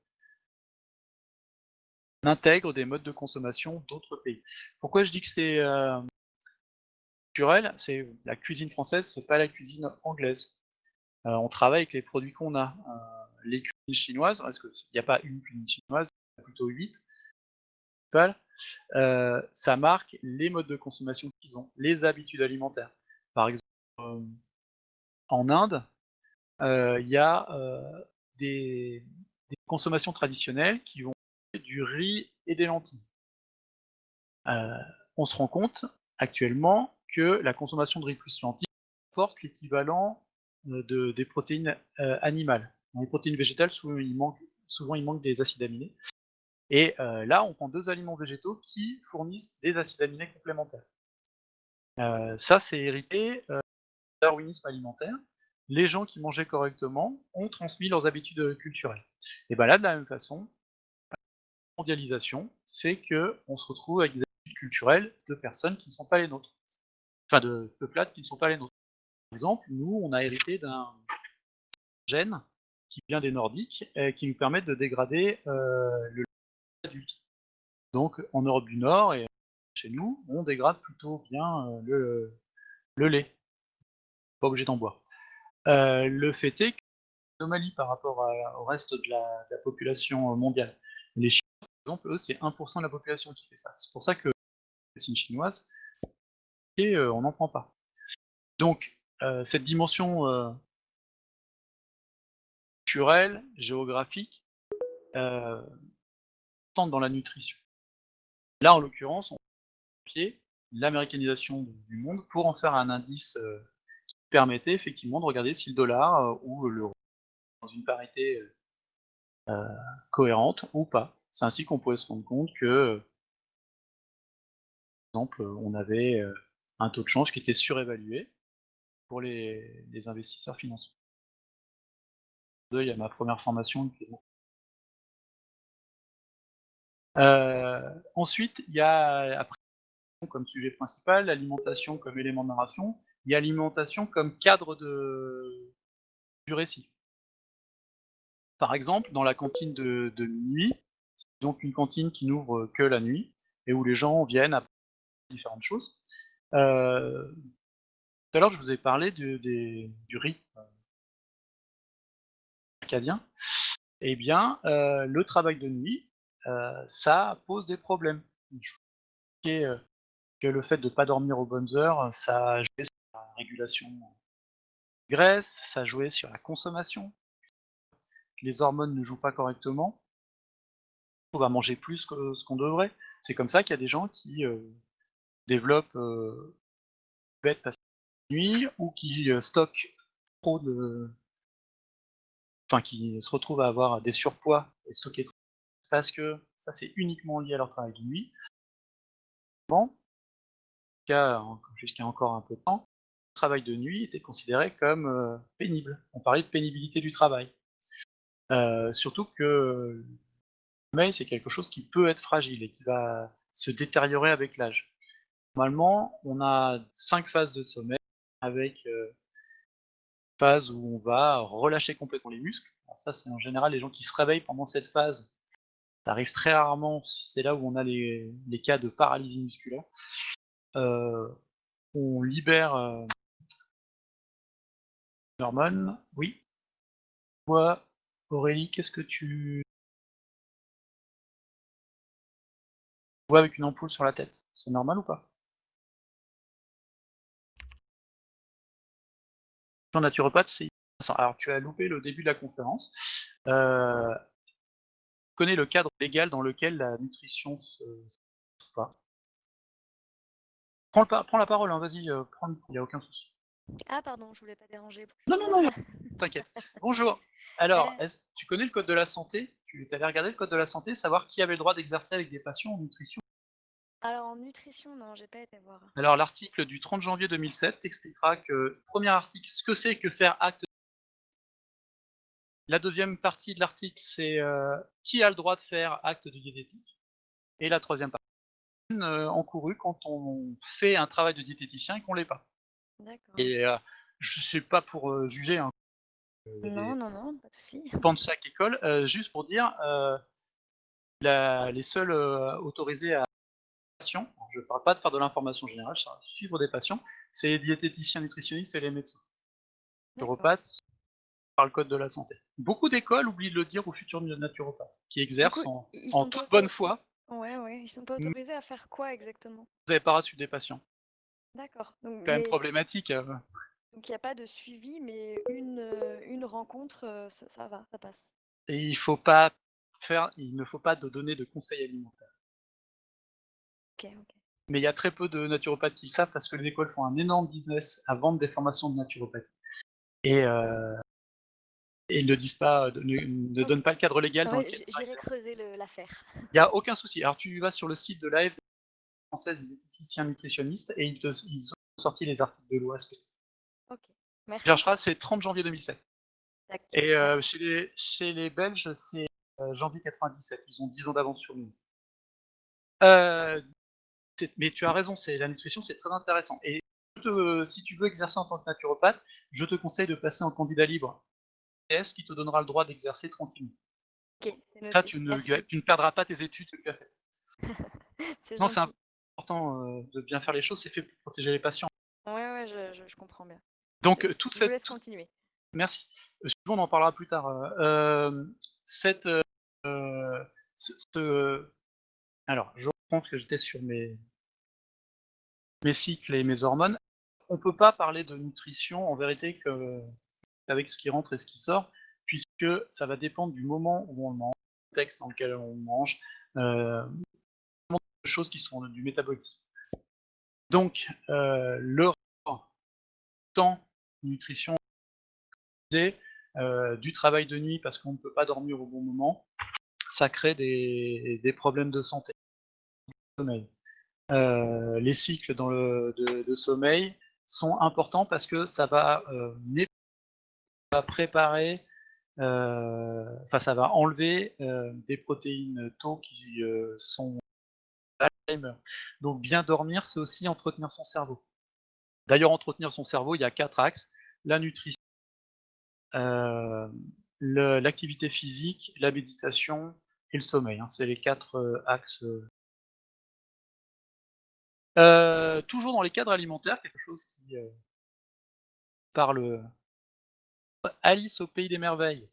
[SPEAKER 1] intègre des modes de consommation d'autres pays. Pourquoi je dis que c'est, culturel? C'est la cuisine française, c'est pas la cuisine anglaise. On travaille avec les produits qu'on a. Les cuisines chinoises, parce qu'il y a pas une cuisine chinoise, il y en a plutôt 8 principales, ça marque les modes de consommation qu'ils ont, les habitudes alimentaires. Par exemple, hem, en Inde, il y a, des des consommations traditionnelles qui vont être du riz et des lentilles. Heu, on se rend compte actuellement que la consommation de riz plus lentilles apporte l'équivalent, des protéines, animales. Dans les protéines végétales, souvent il manque des acides aminés et là, on prend 2 aliments végétaux qui fournissent des acides aminés complémentaires. Ça, c'est hérité, darwinisme alimentaire. Les gens qui mangeaient correctement ont transmis leurs habitudes, culturelles et bah, là, de la même façon, mondialisation fait qu'on se retrouve avec des habitudes culturelles de personnes qui ne sont pas les nôtres, enfin de peuplades qui ne sont pas les nôtres. Par exemple, nous, on a hérité d'un gène qui vient des Nordiques, qui nous permet de dégrader, le lait adulte. Donc en Europe du Nord et chez nous, on dégrade plutôt bien, le lait, pas obligé d'en boire. Le fait est qu'anomalie par rapport au reste de la population, mondiale. Les Chinois, par exemple, eux, c'est 1 de la population qui fait ça. C'est pour ça que la médecine chinoise et on n'en prend pas. Donc cette dimension, culturelle, géographique, heu, tente dans la nutrition. Là, en l'occurrence, on pied l'américanisation du monde pour en faire un indice, qui permettait effectivement de regarder si le dollar, ou l'euro dans une parité, cohérente ou pas. C'est ainsi qu'on pouvait se rendre compte que, par exemple, on avait, un taux de change qui était surévalué pour les investisseurs financiers. Il y a ma première formation qui est bon. Ensuite, il y a après comme sujet principal, l'alimentation comme élément de narration, il y a l'alimentation comme cadre du récit. Par exemple, dans la cantine de minuit, c'est donc une cantine qui n'ouvre que la nuit et où les gens viennent apprendre différentes choses. Tout à l'heure, je vous ai parlé du riz acadien. Eh bien, le travail de nuit, ça pose des problèmes. Je vous expliquais, que le fait de ne pas dormir aux bonnes heures, ça jouait sur la régulation des graisses, ça jouait sur la consommation. Les hormones ne jouent pas correctement, on va manger plus que ce qu'on devrait. C'est comme ça qu'il y a des gens qui, développent, bête parce que nuit ou qui, stockent trop de enfin qui se retrouvent à avoir des surpoids et stocker trop parce que ça c'est uniquement lié à leur travail de nuit. Bon, jusqu'à encore un peu de temps, le travail de nuit était considéré comme, pénible. On parlait de pénibilité du travail. Surtout que le sommeil, c'est quelque chose qui peut être fragile et qui va se détériorer avec l'âge. Normalement, on a 5 phases de sommeil avec, phase où on va relâcher complètement les muscles. Alors ça, c'est en général les gens qui se réveillent pendant cette phase. Ça arrive très rarement, c'est là où on a les cas de paralysie musculaire. Heu, on libère, une hormone. Oui? Toi, Aurélie, qu'est-ce que tu vois avec une ampoule sur la tête? C'est normal ou pas? En naturopathe, c'est alors tu as loupé le début de la conférence. Connais le cadre légal dans lequel la nutrition se pas. Prends la parole, hein, vas-y, prends le il y a aucun souci.
[SPEAKER 2] Ah pardon, je voulais pas déranger plus
[SPEAKER 1] Non,
[SPEAKER 2] que
[SPEAKER 1] non,
[SPEAKER 2] ça.
[SPEAKER 1] non, t'inquiète. Bonjour. Alors,
[SPEAKER 2] Heu,
[SPEAKER 1] tu connais le code de la santé? Tu allais regarder le code de la santé, savoir qui avait le droit d'exercer avec des patients en nutrition?
[SPEAKER 2] alors en nutrition, non, j'ai pas été voir.
[SPEAKER 1] Alors l'article du 30 janvier 2007 t'expliquera que premier article, ce que c'est que faire acte. La deuxième partie de l'article, c'est, qui a le droit de faire acte de diététique et la troisième partie encourue quand on fait un travail de diététicien et qu'on l'est pas.
[SPEAKER 2] D'accord.
[SPEAKER 1] Et je suis pas pour, juger, hein, il y a
[SPEAKER 2] Non,
[SPEAKER 1] des
[SPEAKER 2] non, non, pas de souci.
[SPEAKER 1] dépend de chaque école, juste pour dire, la les seuls, autorisés à patients, alors je parle pas de faire de l'information générale, ça suivre des patients, c'est les diététiciens nutritionnistes et les médecins.
[SPEAKER 2] D'accord.
[SPEAKER 1] Naturopathes par le code de la santé. Beaucoup d'écoles oublient de le dire aux futurs naturopathes, qui
[SPEAKER 2] Du coup,
[SPEAKER 1] exercent en
[SPEAKER 2] ils
[SPEAKER 1] en
[SPEAKER 2] sont pas
[SPEAKER 1] toute bonne foi,
[SPEAKER 2] ouais, ouais, ils sont pas
[SPEAKER 1] mais
[SPEAKER 2] autorisés à faire quoi exactement?
[SPEAKER 1] vous avez pas reçu des patients.
[SPEAKER 2] D'accord. Donc
[SPEAKER 1] Quand même
[SPEAKER 2] mais
[SPEAKER 1] problématique,
[SPEAKER 2] donc il y a pas de suivi, mais une rencontre, ça va, ça passe?
[SPEAKER 1] et il ne faut pas de donner de conseils alimentaires.
[SPEAKER 2] OK, OK.
[SPEAKER 1] Mais il y a très peu de naturopathes qui le savent parce que les écoles font un énorme business à vendre des formations de naturopathie et et ils ne disent pas, ne
[SPEAKER 2] OK.
[SPEAKER 1] donnent pas le cadre légal dans
[SPEAKER 2] Ouais,
[SPEAKER 1] lequel on
[SPEAKER 2] j'irai
[SPEAKER 1] exerce.
[SPEAKER 2] creuser l'affaire.
[SPEAKER 1] Il y a aucun souci. Alors tu vas sur le site de l'AFD française des diététiciens nutritionnistes et ils ont sorti les articles de loi spécifiques.
[SPEAKER 2] OK. Merci.
[SPEAKER 1] Cherchera, c'est 30 janvier 2007
[SPEAKER 2] Tac,
[SPEAKER 1] et
[SPEAKER 2] merci.
[SPEAKER 1] chez les Belges, c'est, janvier 97. Ils ont 10 ans d'avance sur nous. Heu, mais tu as raison, c'est la nutrition, c'est très intéressant et si tu veux exercer en tant que naturopathe, je te conseille de passer en candidat libre TS qui te donnera le droit d'exercer tranquillement.
[SPEAKER 2] OK, c'est
[SPEAKER 1] Ça,
[SPEAKER 2] noté.
[SPEAKER 1] tu ne
[SPEAKER 2] Merci.
[SPEAKER 1] tu ne perdras pas tes études que tu as faites.
[SPEAKER 2] C'est
[SPEAKER 1] Non, c'est
[SPEAKER 2] gentil.
[SPEAKER 1] important, de bien faire les choses, c'est fait pour protéger les patients.
[SPEAKER 2] Ouais, ouais, je comprends bien.
[SPEAKER 1] Donc,
[SPEAKER 2] Je
[SPEAKER 1] toute
[SPEAKER 2] je vous
[SPEAKER 1] cette
[SPEAKER 2] laisse
[SPEAKER 1] toute
[SPEAKER 2] continuer.
[SPEAKER 1] merci. Si tu veux, on en parlera plus tard, cette, ce alors je reprends parce que j'étais sur mes cycles et mes hormones. On peut pas parler de nutrition en vérité qu'avec ce qui rentre et ce qui sort, puisque ça va dépendre du moment où on le mange, du contexte dans lequel on le mange, de choses qui sont du métabolisme. Donc, le rapport temps nutrition, du travail de nuit parce qu'on ne peut pas dormir au bon moment, ça crée des problèmes de santé, sommeil. Les cycles de sommeil sont importants parce que ça va, préparer, enfin ça va enlever, des protéines tau qui, sont Alzheimer. Donc bien dormir, c'est aussi entretenir son cerveau. D'ailleurs, entretenir son cerveau, il y a 4 axes: la nutrition, l'activité physique, la méditation et le sommeil, hein. C'est les 4 axes. Toujours dans les cadres alimentaires, quelque chose qui parle Alice au pays des merveilles.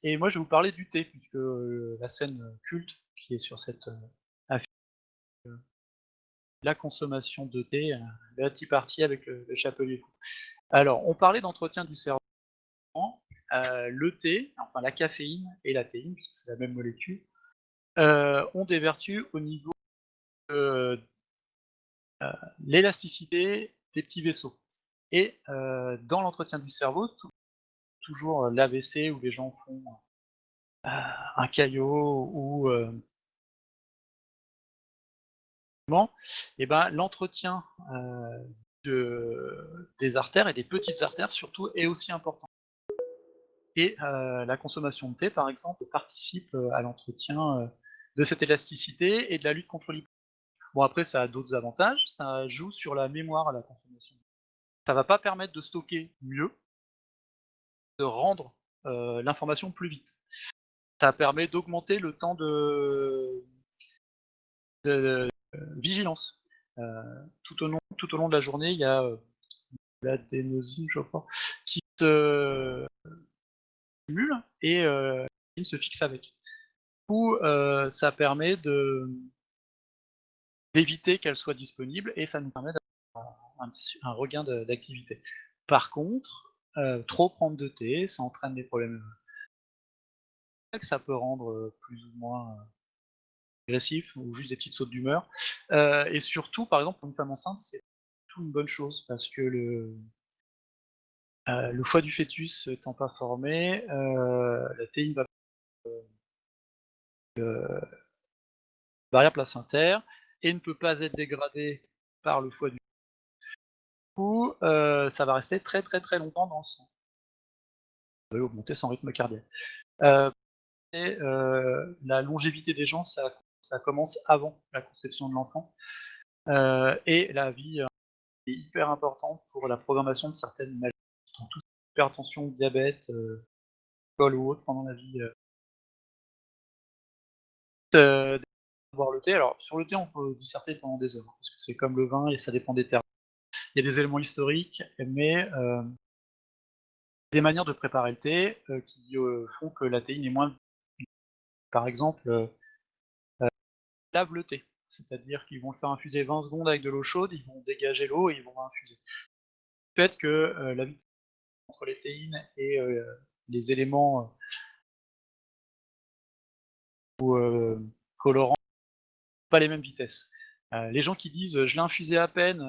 [SPEAKER 1] Et moi, je vais vous parler du thé, puisque la scène culte qui est sur cette affiche, la consommation de thé, la Tea Party avec le chapelier. Alors, on parlait d'entretien du cerveau. Le thé, enfin la caféine et la théine, puisque c'est la même molécule, ont des vertus au niveau de l'élasticité des petits vaisseaux. Et dans l'entretien du cerveau, toujours l'AVC où les gens font un caillot ou et ben l'entretien des artères et des petites artères surtout est aussi important. Et la consommation de thé, par exemple, participe à l'entretien de cette élasticité et de la lutte contre l'hypo. Bon après ça a d'autres avantages, ça joue sur la mémoire à la consommation. Ça va pas permettre de stocker mieux, de rendre, l'information plus vite. Ça permet d'augmenter le temps de vigilance. Heu, tout au long de la journée, il y a, l'adénosine je crois, qui se cumule et il se fixe avec. Du coup, ça permet d'éviter qu'elle soit disponible et ça nous permet d'avoir un regain d'activité. Par contre, trop prendre de thé, ça entraîne des problèmes, que ça peut rendre, plus ou moins, agressif ou juste des petites sautes d'humeur. Et surtout, par exemple, pour une femme enceinte, c'est tout une bonne chose parce que le foie du fœtus étant pas formé, la théine va barrière placentaire et ne peut pas être dégradée par le foie du coup, ça va rester très, très, très longtemps dans le sang et augmenter son rythme cardiaque. Et la longévité des gens, ça ça commence avant la conception de l'enfant. Et la vie est hyper importante pour la programmation de certaines maladies, dont tout ce qui est hypertension, diabète, alcool ou autre pendant la vie. Boire le thé, alors sur le thé on peut disserter pendant des heures, parce que c'est comme le vin et ça dépend des termes. Il y a des éléments historiques, mais des manières de préparer le thé qui font que la théine est moins. Par exemple, lave le thé, c'est-à-dire qu'ils vont le faire infuser 20 secondes avec de l'eau chaude, ils vont dégager l'eau et ils vont infuser. Le fait que la vitesse entre les théines et les éléments colorants, pas les mêmes vitesses. Les gens qui disent je l'ai infusé à peine,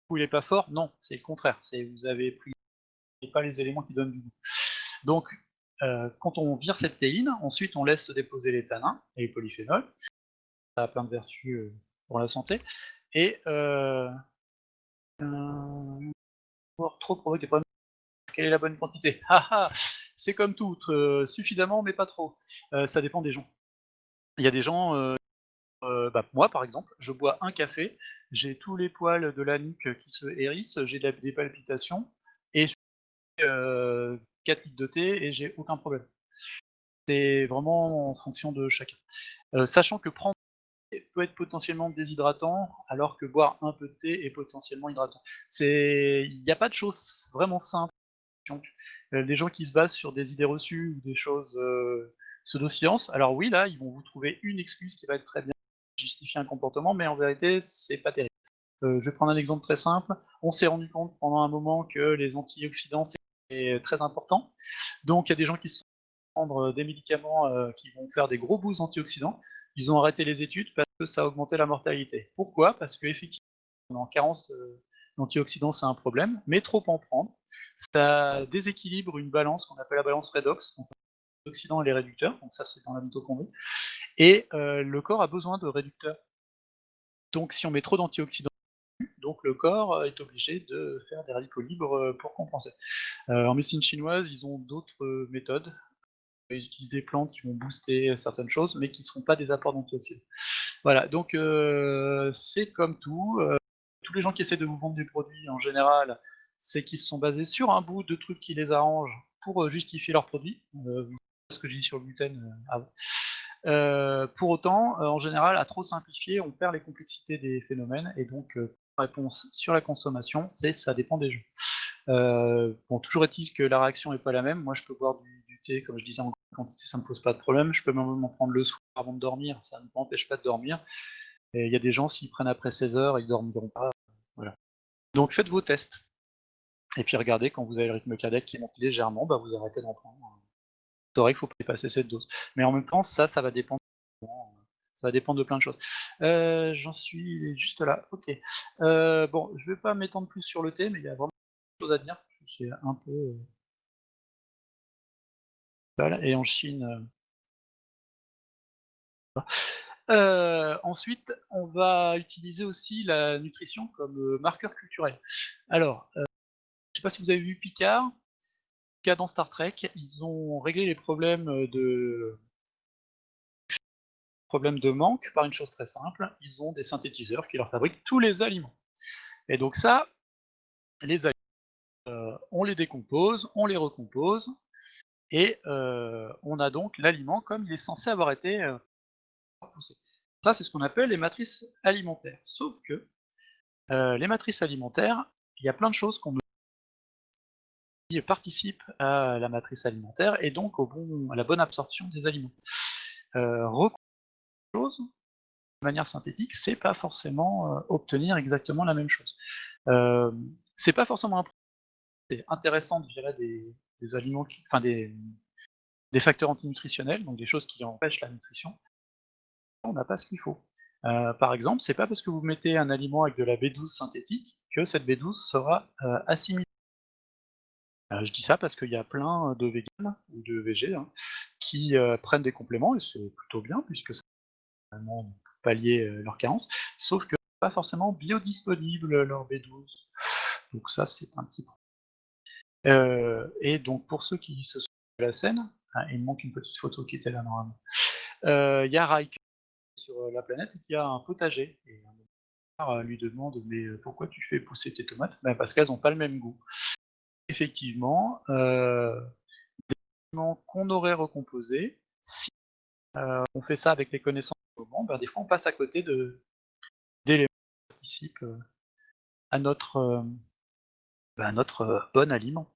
[SPEAKER 1] ou il est pas fort, non, c'est le contraire. C'est vous avez pris pas les éléments qui donnent du goût. Donc, quand on vire cette théine, ensuite on laisse se déposer les tanins et les polyphénols. Ça a plein de vertus pour la santé. Et pour trop provoque des problèmes. Quelle est la bonne quantité? Ah ah, c'est comme tout, suffisamment mais pas trop. Ça dépend des gens. Il y a des gens, moi par exemple, je bois un café, j'ai tous les poils de la nuque qui se hérissent, j'ai des palpitations et 4 litres de thé et j'ai aucun problème. C'est vraiment en fonction de chacun. Sachant que prendre du thé peut être potentiellement déshydratant, alors que boire un peu de thé est potentiellement hydratant. Il n'y a pas de choses vraiment simples. Donc, les gens qui se basent sur des idées reçues ou des choses pseudo-sciences, alors oui, là, ils vont vous trouver une excuse qui va être très bien justifier un comportement, mais en vérité, c'est pas terrible. Je vais prendre un exemple très simple. On s'est rendu compte pendant un moment que les antioxydants, c'est très important. Donc, il y a des gens qui se prendre des médicaments qui vont faire des gros boosts antioxydants. Ils ont arrêté les études parce que ça a augmenté la mortalité. Pourquoi? Parce qu'effectivement, on est en carence d'antioxydants, c'est un problème, mais trop en prendre, ça déséquilibre une balance qu'on appelle la balance redox, entre les oxydants et les réducteurs, donc ça c'est dans la mitochondrie, et le corps a besoin de réducteurs. Donc si on met trop d'antioxydants, donc le corps est obligé de faire des radicaux libres pour compenser. En médecine chinoise, ils ont d'autres méthodes. Ils utilisent des plantes qui vont booster certaines choses, mais qui ne seront pas des apports d'antioxydants. Voilà, donc c'est comme tout. Tous les gens qui essaient de vous vendre des produits, en général, c'est qu'ils se sont basés sur un bout de trucs qui les arrangent pour justifier leurs produits. Vous savez ce que j'ai dit sur le gluten avant. Pour autant, en général, à trop simplifier, on perd les complexités des phénomènes, et donc la réponse sur la consommation, c'est ça dépend des gens. Bon, toujours est-il que la réaction n'est pas la même. Moi, je peux boire du thé, comme je disais, en quantité, ça me pose pas de problème. Je peux même en prendre le soir avant de dormir, ça ne m'empêche pas de dormir. Et il y a des gens, s'ils prennent après 16 heures, ils dormiront pas. Voilà. Donc faites vos tests. Et puis regardez, quand vous avez le rythme cardiaque qui monte légèrement, bah, vous arrêtez d'en prendre. C'est vrai qu'il faut pas dépasser cette dose. Mais en même temps, ça va dépendre. Ça va dépendre de plein de choses. J'en suis juste là. Ok. Bon, je vais pas m'étendre plus sur le thé, mais il y a vraiment des choses à dire. C'est un peu. Et en Chine. Ensuite, on va utiliser aussi la nutrition comme marqueur culturel. Alors, je ne sais pas si vous avez vu Picard. Picard dans Star Trek, ils ont réglé les problèmes de manque par une chose très simple. Ils ont des synthétiseurs qui leur fabriquent tous les aliments. Et donc ça, les aliments, on les décompose, on les recompose, et on a donc l'aliment comme il est censé avoir été poussé. Ça, c'est ce qu'on appelle les matrices alimentaires. Sauf que les matrices alimentaires, il y a plein de choses qui participent à la matrice alimentaire et donc à la bonne absorption des aliments. Recomposer chose de manière synthétique, c'est pas forcément obtenir exactement la même chose. C'est pas forcément c'est intéressant de virer des aliments, enfin des facteurs antinutritionnels, donc des choses qui empêchent la nutrition. On n'a pas ce qu'il faut. Par exemple, c'est pas parce que vous mettez un aliment avec de la B12 synthétique que cette B12 sera assimilée. Je dis ça parce qu'il y a plein de véganes ou de végés qui prennent des compléments, et c'est plutôt bien puisque ça vraiment pallier leur carence, sauf que pas forcément biodisponible leur B12. Donc ça, c'est un petit problème. Et donc pour ceux qui se sont de la scène, il me manque une petite photo qui était là normalement. Il y a Raik. sur la planète et qui a un potager. Et un autre lui demande mais pourquoi tu fais pousser tes tomates? Ben, parce qu'elles n'ont pas le même goût. Effectivement, qu'on aurait recomposé, si on fait ça avec les connaissances du moment, ben, des fois on passe à côté d'éléments qui participent à notre bon aliment.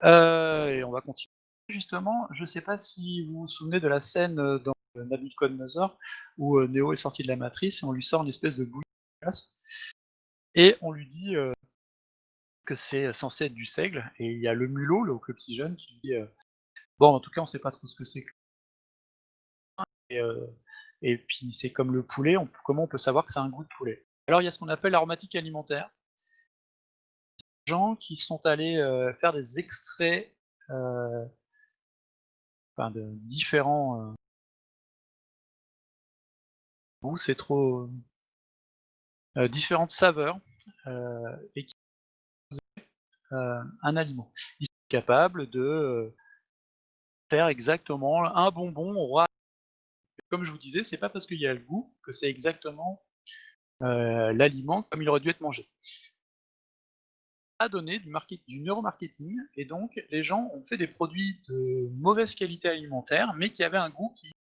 [SPEAKER 1] Et on va continuer. Justement, je sais pas si vous vous souvenez de la scène dans Nabucodonosor où Neo est sorti de la matrice et on lui sort une espèce de bouille de glace et on lui dit que c'est censé être du seigle et il y a le mulot, le petit jeune, qui lui dit bon, en tout cas, on sait pas trop ce que c'est. Et, euh, et puis c'est comme le poulet, comment on peut savoir que c'est un goût de poulet? Alors il y a ce qu'on appelle l'aromatique alimentaire. Gens qui sont allés faire des extraits enfin, de différents goûts, c'est trop différentes saveurs et qui un aliment. Ils sont capables de faire exactement un bonbon au roi. Comme je vous disais, c'est pas parce qu'il y a le goût que c'est exactement l'aliment comme il aurait dû être mangé. A donné du neuromarketing et donc les gens ont fait des produits de mauvaise qualité alimentaire mais qui avaient un goût qui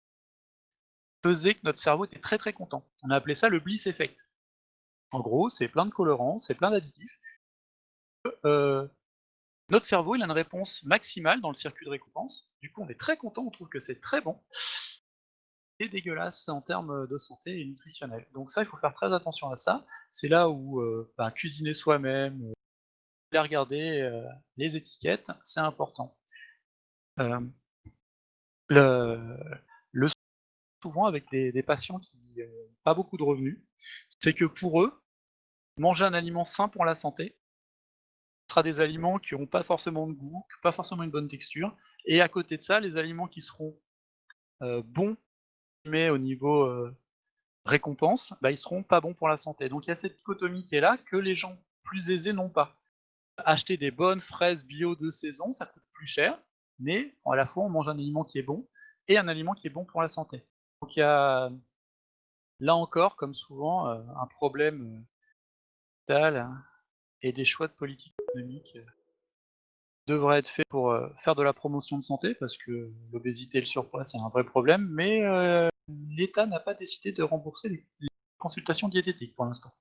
[SPEAKER 1] faisait que notre cerveau était très très content. On a appelé ça le bliss effect. En gros, c'est plein de colorants, c'est plein d'additifs. Euh, Notre cerveau il a une réponse maximale dans le circuit de récompense. Du coup, on est très content, on trouve que c'est très bon et dégueulasse en termes de santé et nutritionnel. Donc ça, il faut faire très attention à ça. C'est là où cuisiner soi-même, aller regarder les étiquettes, c'est important. Euh, le, le souvent avec des patients qui n'ont pas beaucoup de revenus, c'est que pour eux, manger un aliment sain pour la santé, ce sera des aliments qui n'auront pas forcément de goût, pas forcément une bonne texture, et à côté de ça, les aliments qui seront bons, mais au niveau récompense, bah, ils seront pas bons pour la santé. Donc il y a cette dichotomie qui est là, que les gens plus aisés n'ont pas. Acheter des bonnes fraises bio de saison, ça coûte plus cher, mais à la fois on mange un aliment qui est bon, et un aliment qui est bon pour la santé. Donc il y a, là encore, comme souvent, un problème vital et des choix de politique économique devraient être faits pour faire de la promotion de santé, parce que l'obésité et le surpoids, c'est un vrai problème, mais l'État n'a pas décidé de rembourser les consultations diététiques pour l'instant.